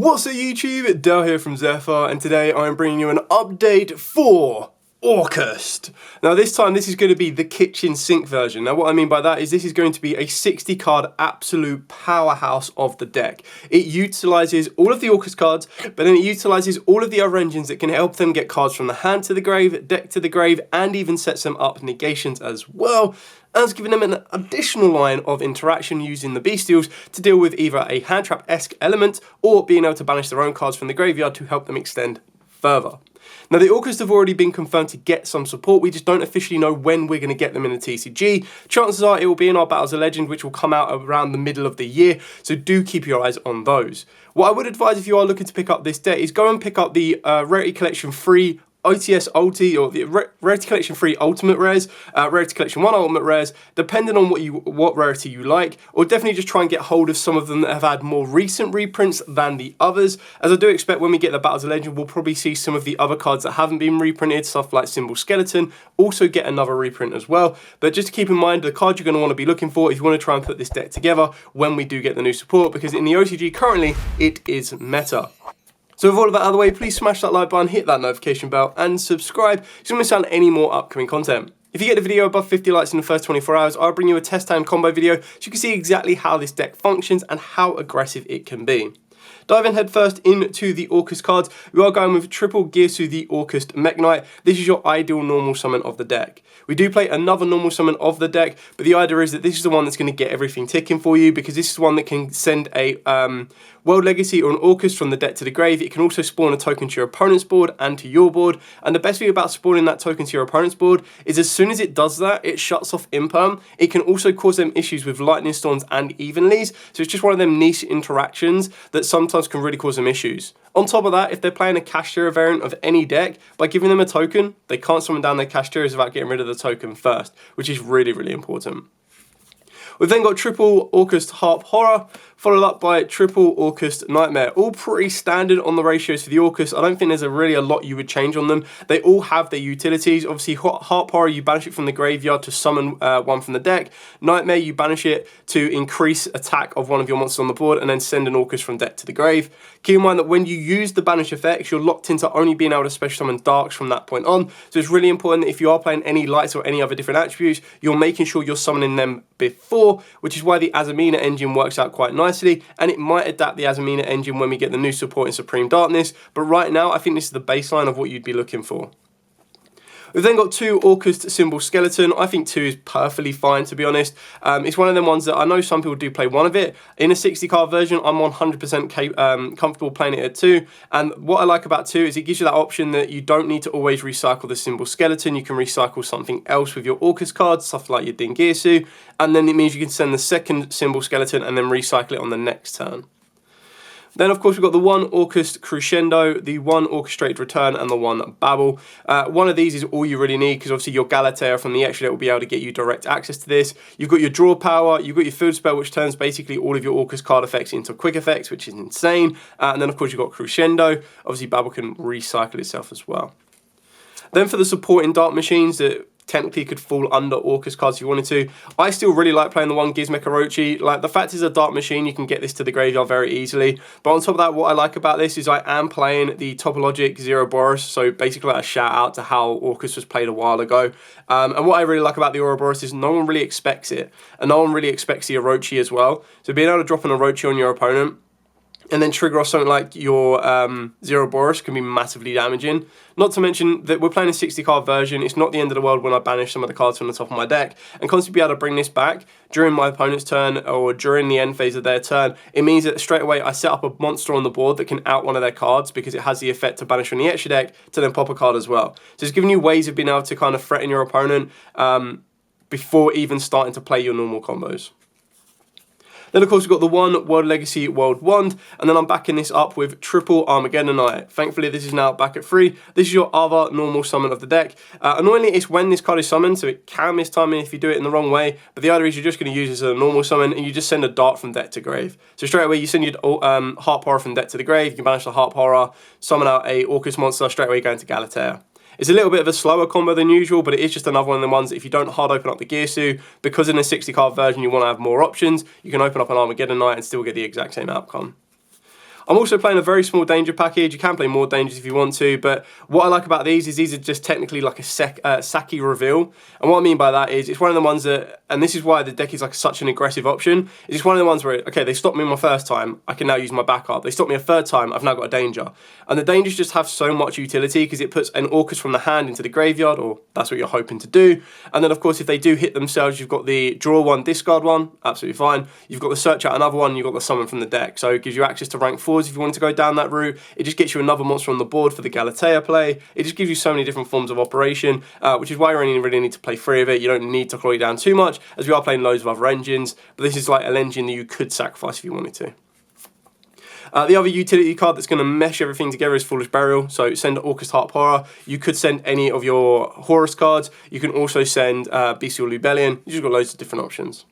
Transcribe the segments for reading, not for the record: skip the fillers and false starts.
What's up YouTube, Dale here from Zephyr, and today I'm bringing you an update for Orcust. Now this time this is going to be the kitchen sink version. Now what I mean by that is this is going to be a 60 card absolute powerhouse of the deck. It utilises all of the Orcust cards, but then it utilises all of the other engines that can help them get cards from the hand to the grave, deck to the grave, and even sets them up negations as well, as giving them an additional line of interaction using the Bystials to deal with either a hand trap-esque element or being able to banish their own cards from the graveyard to help them extend further. Now the Orcust have already been confirmed to get some support, we just don't officially know when we're going to get them in a TCG. Chances are it will be in our Battles of Legend, which will come out around the middle of the year, so do keep your eyes on those. What I would advise if you are looking to pick up this deck is go and pick up the Rarity Collection free OTS Ulti, or the Rarity Collection 3 Ultimate Rares, Rarity Collection 1 Ultimate Rares, depending on what rarity you like, or definitely just try and get hold of some of them that have had more recent reprints than the others, as I do expect when we get the Battles of Legend, we'll probably see some of the other cards that haven't been reprinted, stuff like Sinful Skeleton, also get another reprint as well. But just to keep in mind, the card you're going to want to be looking for if you want to try and put this deck together when we do get the new support, because in the OCG currently, it is meta. So with all of that out of the way, please smash that like button, hit that notification bell, and subscribe so you don't miss out on any more upcoming content. If you get the video above 50 likes in the first 24 hours, I'll bring you a test time combo video so you can see exactly how this deck functions and how aggressive it can be. Diving headfirst into the Orcust cards, we are going with triple Girsu the Orcust Mech Knight. This is your ideal normal summon of the deck. We do play another normal summon of the deck, but the idea is that this is the one that's going to get everything ticking for you, because this is one that can send a World Legacy or an Orcust from the deck to the grave. It can also spawn a token to your opponent's board and to your board, and the best thing about spawning that token to your opponent's board is as soon as it does that, it shuts off Imperm. It can also cause them issues with Lightning Storms and Evenlies, so it's just one of them niche interactions that sometimes can really cause them issues. On top of that, if they're playing a Kashtira variant of any deck, by giving them a token, they can't summon down their Kashtiras without getting rid of the token first, which is really, really important. We've then got triple Orcust Harp Horror, followed up by triple Orcust Nightmare. All pretty standard on the ratios for the Orcust. I don't think there's really a lot you would change on them. They all have their utilities. Obviously, Harp Horror, you banish it from the graveyard to summon one from the deck. Nightmare, you banish it to increase attack of one of your monsters on the board and then send an Orcust from deck to the grave. Keep in mind that when you use the banish effects, you're locked into only being able to special summon darks from that point on. So it's really important that if you are playing any lights or any other different attributes, you're making sure you're summoning them before, which is why the Azamina engine works out quite nicely, and it might adapt the Azamina engine when we get the new support in Supreme Darkness, but right now I think this is the baseline of what you'd be looking for. We've then got two Orcust Sinful Skeleton. I think 2 is perfectly fine, to be honest. It's one of them ones that I know some people do play one of it. In a 60 card version, I'm 100% comfortable playing it at 2. And what I like about 2 is it gives you that option that you don't need to always recycle the Sinful Skeleton. You can recycle something else with your Orcust cards, stuff like your Girsu. And then it means you can send the second Sinful Skeleton and then recycle it on the next turn. Then, of course, we've got the one Orcust Crescendo, the one Orchestrated Return, and the one Babel. One of these is all you really need, because obviously your Galatea from the extra deck will be able to get you direct access to this. You've got your draw power, you've got your field spell, which turns basically all of your Orcust card effects into quick effects, which is insane. And then, of course, you've got Crescendo. Obviously, Babel can recycle itself as well. Then for the supporting Dark Machines that technically could fall under Orcust cards if you wanted to, I still really like playing the one Gizmek Orochi. Like, the fact is a Dark Machine, you can get this to the graveyard very easily. But on top of that, what I like about this is I am playing the Topologic Zero Boros, so basically like a shout out to how Orcust was played a while ago. And what I really like about the Ouroboros is no one really expects it, and no one really expects the Orochi as well. So being able to drop an Orochi on your opponent and then trigger off something like your Zero Boros can be massively damaging. Not to mention that we're playing a 60 card version. It's not the end of the world when I banish some of the cards from the top of my deck, and constantly be able to bring this back during my opponent's turn or during the end phase of their turn. It means that straight away I set up a monster on the board that can out one of their cards, because it has the effect to banish from the extra deck to then pop a card as well. So it's giving you ways of being able to kind of threaten your opponent before even starting to play your normal combos. Then, of course, we've got the one World Legacy World Wand, and then I'm backing this up with triple Armageddonite. Thankfully, this is now back at 3. This is your other normal summon of the deck. Annoyingly, it's when this card is summoned, so it can miss timing if you do it in the wrong way, but the other is you're just going to use this as a normal summon, and you just send a dart from deck to grave. So straight away, you send your Harp Horror from deck to the grave, you can banish the Harp Horror, summon out a Orcust monster, straight away going to Galatea. It's a little bit of a slower combo than usual, but it is just another one of the ones that if you don't hard open up the Girsu, because in a 60 card version you want to have more options, you can open up an Armageddon Knight and still get the exact same outcome. I'm also playing a very small danger package. You can play more dangers if you want to, but what I like about these is these are just technically like a Saki reveal. And what I mean by that is it's one of the ones that, and this is why the deck is like such an aggressive option, is it's one of the ones where, okay, they stopped me my first time, I can now use my backup. They stopped me a third time, I've now got a danger. And the dangers just have so much utility because it puts an Orcust from the hand into the graveyard, or that's what you're hoping to do. And then of course, if they do hit themselves, you've got the draw one, discard one, absolutely fine. You've got the search out another one, you've got the summon from the deck. So it gives you access to rank 4s if you want to go down that route. It just gets you another monster on the board for the Galatea play. It just gives you so many different forms of operation, which is why you only really need to play 3 of it. You don't need to claw it down too much, as we are playing loads of other engines, but this is like an engine that you could sacrifice if you wanted to. The other utility card that's going to mesh everything together is Foolish Burial. So send Orcust Heart Horror. You could send any of your Horus cards. You can also send Bystial Lubellion. You've just got loads of different options.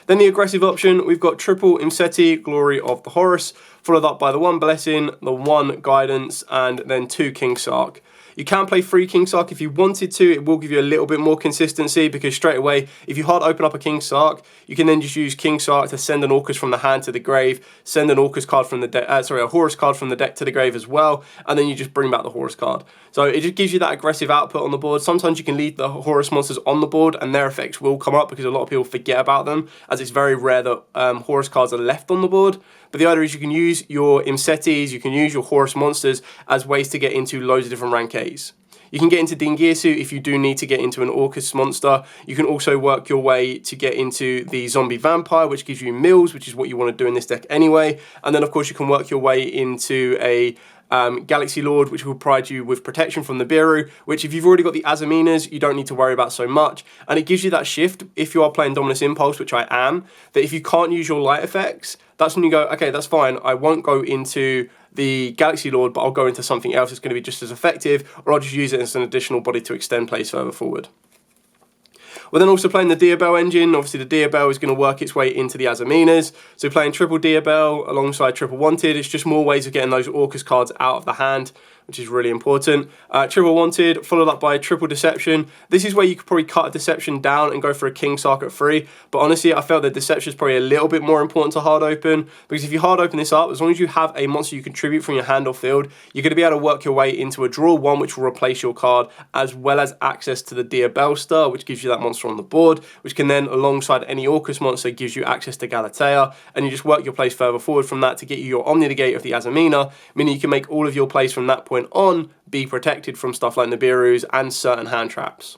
Then the aggressive option, we've got triple Imseti, Glory of the Horus, followed up by the 1 Blessing, the 1 Guidance, and then 2 King Sark. You can play 3 King Sark if you wanted to. It will give you a little bit more consistency because straight away, if you hard open up a King Sark, you can then just use King Sark to send an Orcust from the hand to the grave, send an Orcust card from the deck, a Horus card from the deck to the grave as well, and then you just bring back the Horus card. So it just gives you that aggressive output on the board. Sometimes you can leave the Horus monsters on the board and their effects will come up because a lot of people forget about them, as it's very rare that Horus cards are left on the board. But the idea is you can use your Imsetis, you can use your Horus monsters as ways to get into loads of different rank 8s. You can get into Dingirsu if you do need to get into an Orcust monster. You can also work your way to get into the Zombie Vampire, which gives you mills, which is what you want to do in this deck anyway. And then, of course, you can work your way into a Galaxy Lord, which will provide you with protection from the Biru, which if you've already got the Azaminas, you don't need to worry about so much. And it gives you that shift, if you are playing Dominus Impulse, which I am, that if you can't use your light effects, that's when you go, okay, that's fine, I won't go into the Galaxy Lord, but I'll go into something else that's going to be just as effective, or I'll just use it as an additional body to extend plays further forward. We're then also playing the Diabell engine. Obviously, the Diabell is going to work its way into the Azaminas. So playing triple Diabell alongside triple Wanted, it's just more ways of getting those Orcust cards out of the hand, which is really important. Triple Wanted, followed up by triple Deception. This is where you could probably cut a Deception down and go for a King Sark at 3. But honestly, I felt that Deception is probably a little bit more important to hard open, because if you hard open this up, as long as you have a monster you contribute from your hand or field, you're going to be able to work your way into a draw 1, which will replace your card, as well as access to the Diabell Star, which gives you that monster on the board, which can then, alongside any Orcust monster, gives you access to Galatea, and you just work your plays further forward from that to get you your Omni Negate of the Azamina, meaning you can make all of your plays from that point on be protected from stuff like Nibirus and certain hand traps.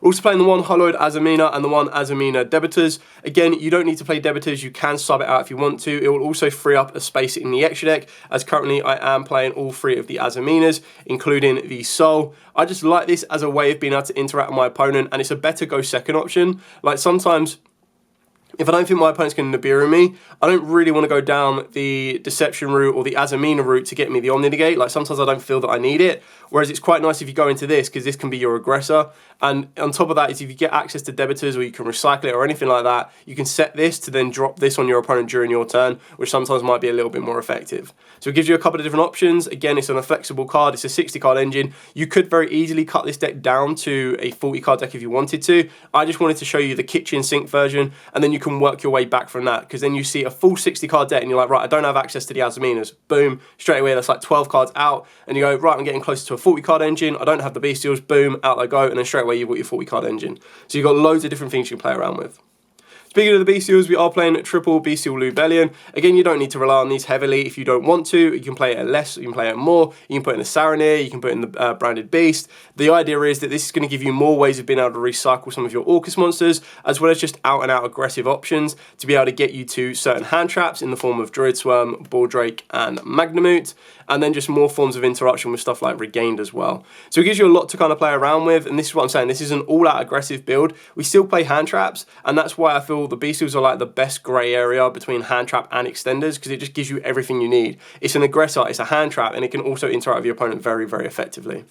We're also playing the 1 Hollowed Azamina and the 1 Azamina Debitors. Again, you don't need to play Debitors, you can sub it out if you want to. It will also free up a space in the extra deck, as currently I am playing all 3 of the Azaminas, including the Soul. I just like this as a way of being able to interact with my opponent, and it's a better go second option. Like sometimes, if I don't think my opponent's going to Nibiru me, I don't really want to go down the Deception route or the Azamina route to get me the Omni Negate. Like sometimes I don't feel that I need it. Whereas it's quite nice if you go into this, because this can be your aggressor. And on top of that is if you get access to Debitors or you can recycle it or anything like that, you can set this to then drop this on your opponent during your turn, which sometimes might be a little bit more effective. So it gives you a couple of different options. Again, it's on a flexible card. It's a 60 card engine. You could very easily cut this deck down to a 40 card deck if you wanted to. I just wanted to show you the kitchen sink version, and then you can work your way back from that, because then you see a full 60 card deck and you're like, right, I don't have access to the Azaminas. Boom, straight away that's like 12 cards out, and you go, right, I'm getting closer to a 40 card engine. I don't have the Bystials. Boom, out they go, and then straight away you've got your 40 card engine. So you've got loads of different things you can play around with. Speaking of the Bystials, we are playing triple Bystial Lubellion. Again, you don't need to rely on these heavily if you don't want to. You can play it at less, you can play it more. You can put it in the Saranir, you can put it in the Branded Beast. The idea is that this is going to give you more ways of being able to recycle some of your Orcust monsters, as well as just out and out aggressive options to be able to get you to certain hand traps in the form of Druid Swarm, Baldrake, and Magnamute, and then just more forms of interaction with stuff like Regained as well. So it gives you a lot to kind of play around with, and this is what I'm saying, this is an all-out aggressive build. We still play hand traps, and that's why I feel the Bystials are like the best grey area between hand trap and extenders, because it just gives you everything you need. It's an aggressor, it's a hand trap, and it can also interact with your opponent very, very effectively.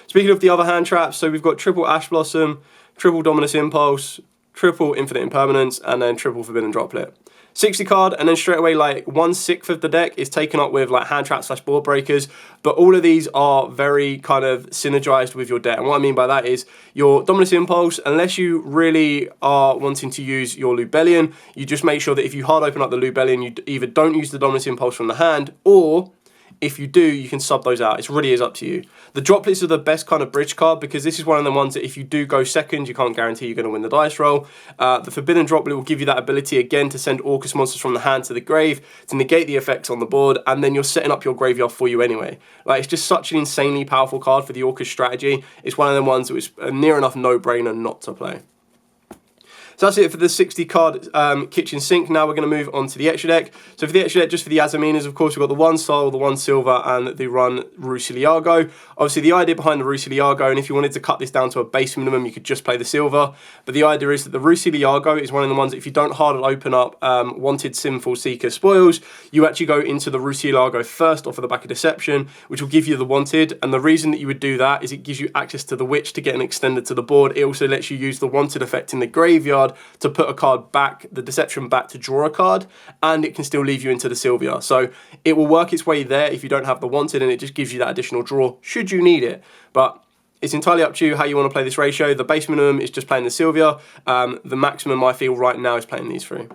Speaking of the other hand traps, so we've got triple Ash Blossom, triple Dominus Impulse, triple Infinite Impermanence, and then triple Forbidden Droplet. 60 card, and then straight away like 1/6 of the deck is taken up with like hand traps / board breakers, but all of these are very kind of synergized with your deck. And what I mean by that is your Dominus Impulse, unless you really are wanting to use your Lubellion, you just make sure that if you hard open up the Lubellion, you either don't use the Dominus Impulse from the hand, or if you do, you can sub those out. It really is up to you. The droplets are the best kind of bridge card because this is one of the ones that if you do go second, you can't guarantee you're going to win the dice roll. The Forbidden Droplet will give you that ability again to send Orcust monsters from the hand to the grave to negate the effects on the board, and then you're setting up your graveyard for you anyway. Like, it's just such an insanely powerful card for the Orcust strategy. It's one of the ones that was a near enough no-brainer not to play. So that's it for the 60 card kitchen sink. Now we're going to move on to the extra deck. So for the extra deck, just for the Azaminas, of course, we've got the 1 soul, the 1 silver, and the run Yugioh. Obviously, the idea behind the Yugioh, and if you wanted to cut this down to a base minimum, you could just play the silver. But the idea is that the Yugioh is one of the ones that if you don't hard open up wanted Sinful Seeker spoils, you actually go into the Yugioh first off of the back of Deception, which will give you the wanted. And the reason that you would do that is it gives you access to the Witch to get an extended to the board. It also lets you use the wanted effect in the graveyard to put a card back, the Deception back to draw a card, and it can still leave you into the Sylvia. So it will work its way there if you don't have the wanted, and it just gives you that additional draw should you need it. But it's entirely up to you how you want to play this ratio. The base minimum is just playing the Sylvia. The maximum I feel right now is playing these three.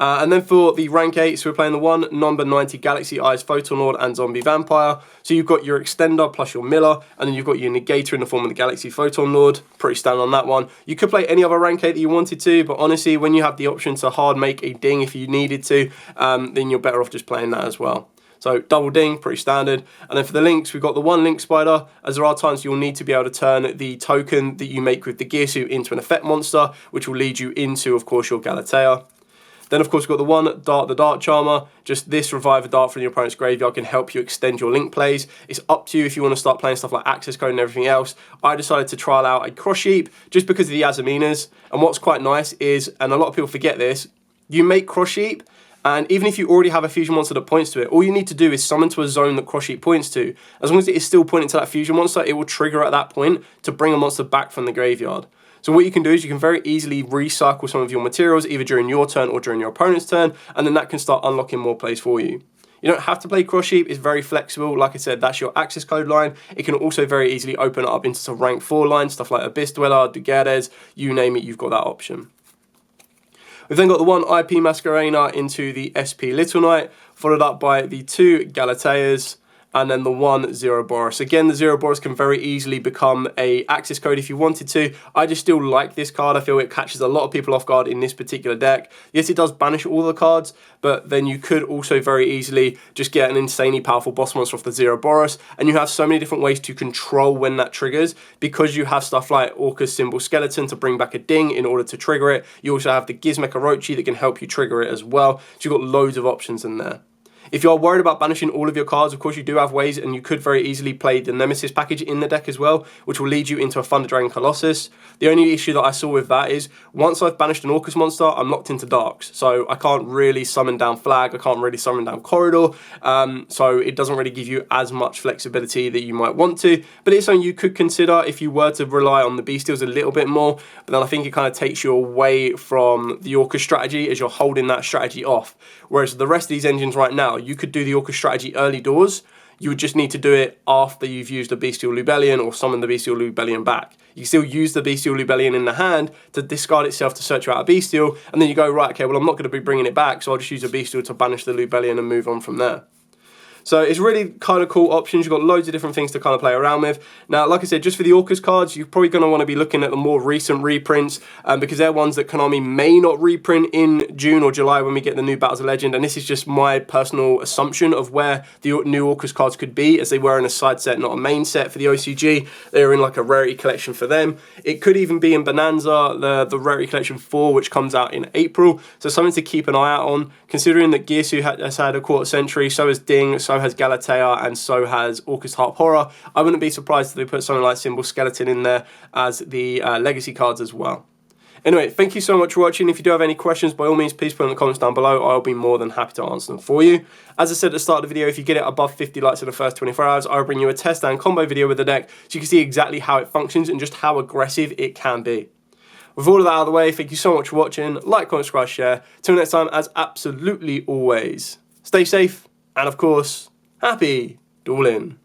And then for the rank 8, so we're playing the 1 number 90 Galaxy Eyes Photon Lord and Zombie Vampire. So you've got your extender plus your Miller, and then you've got your negator in the form of the Galaxy Photon Lord. Pretty standard on that one. You could play any other rank 8 that you wanted to, but honestly, when you have the option to hard make a ding if you needed to, then you're better off just playing that as well. So double ding, pretty standard. And then for the links, we've got the 1 link spider, as there are times you'll need to be able to turn the token that you make with the gear suit into an effect monster, which will lead you into, of course, your Galatea. Then, of course, we've got the 1 dart, the Dart Charmer. Just this revive a dart from your opponent's graveyard can help you extend your link plays. It's up to you if you want to start playing stuff like Access Code and everything else. I decided to trial out a Cross Sheep just because of the Azaminas. And what's quite nice is, and a lot of people forget this, you make Cross Sheep, and even if you already have a fusion monster that points to it, all you need to do is summon to a zone that Cross Sheep points to. As long as it is still pointing to that fusion monster, it will trigger at that point to bring a monster back from the graveyard. So what you can do is you can very easily recycle some of your materials either during your turn or during your opponent's turn, and then that can start unlocking more plays for you. You don't have to play Cross Sheep, it's very flexible. Like I said, that's your access code line. It can also very easily open it up into some rank 4 lines, stuff like Abyss Dweller, Dugares, you name it, you've got that option. We've then got the 1 IP Masquerena into the SP Little Knight, followed up by the 2 Galateas, and then the 1 Zerobos. Again, the Zerobos can very easily become a access code if you wanted to. I just still like this card. I feel it catches a lot of people off guard in this particular deck. Yes, it does banish all the cards, but then you could also very easily just get an insanely powerful boss monster off the Zerobos, and you have so many different ways to control when that triggers, because you have stuff like Orcust Symbol Skeleton to bring back a ding in order to trigger it. You also have the Gizmek Orochi that can help you trigger it as well. So you've got loads of options in there. If you're worried about banishing all of your cards, of course you do have ways, and you could very easily play the Nemesis package in the deck as well, which will lead you into a Thunder Dragon Colossus. The only issue that I saw with that is, once I've banished an Orcust monster, I'm locked into Darks. So I can't really summon down Flag, I can't really summon down Corridor, so it doesn't really give you as much flexibility that you might want to. But it's something you could consider if you were to rely on the Bystials a little bit more, but then I think it kind of takes you away from the Orcust strategy as you're holding that strategy off. Whereas the rest of these engines right now, you could do the Orcust strategy early doors. You would just need to do it after you've used a Bystial Lubellion or summon the Bystial Lubellion back. You can still use the Bystial Lubellion in the hand to discard itself to search you out a Bystial, and then you go, right, okay, well, I'm not going to be bringing it back, so I'll just use a Bystial to banish the Lubellion and move on from there. So it's really kind of cool options. You've got loads of different things to kind of play around with. Now, like I said, just for the Orcust cards, you're probably going to want to be looking at the more recent reprints because they're ones that Konami may not reprint in June or July when we get the new Battles of Legend. And this is just my personal assumption of where the new Orcust cards could be, as they were in a side set, not a main set for the OCG. They were in like a rarity collection for them. It could even be in Bonanza, the rarity collection 4, which comes out in April. So something to keep an eye out on, considering that Gearsu has had a quarter century, so has Ding, so has Galatea, and so has Orcust Harp Horror. I wouldn't be surprised if they put something like Symbol Skeleton in there as the legacy cards as well. Anyway, thank you so much for watching. If you do have any questions, by all means, please put in the comments down below. I'll be more than happy to answer them for you. As I said at the start of the video, if you get it above 50 likes in the first 24 hours, I'll bring you a test and combo video with the deck so you can see exactly how it functions and just how aggressive it can be. With all of that out of the way, thank you so much for watching. Like, comment, subscribe, share. Till next time, as absolutely always, stay safe and, of course, happy dueling.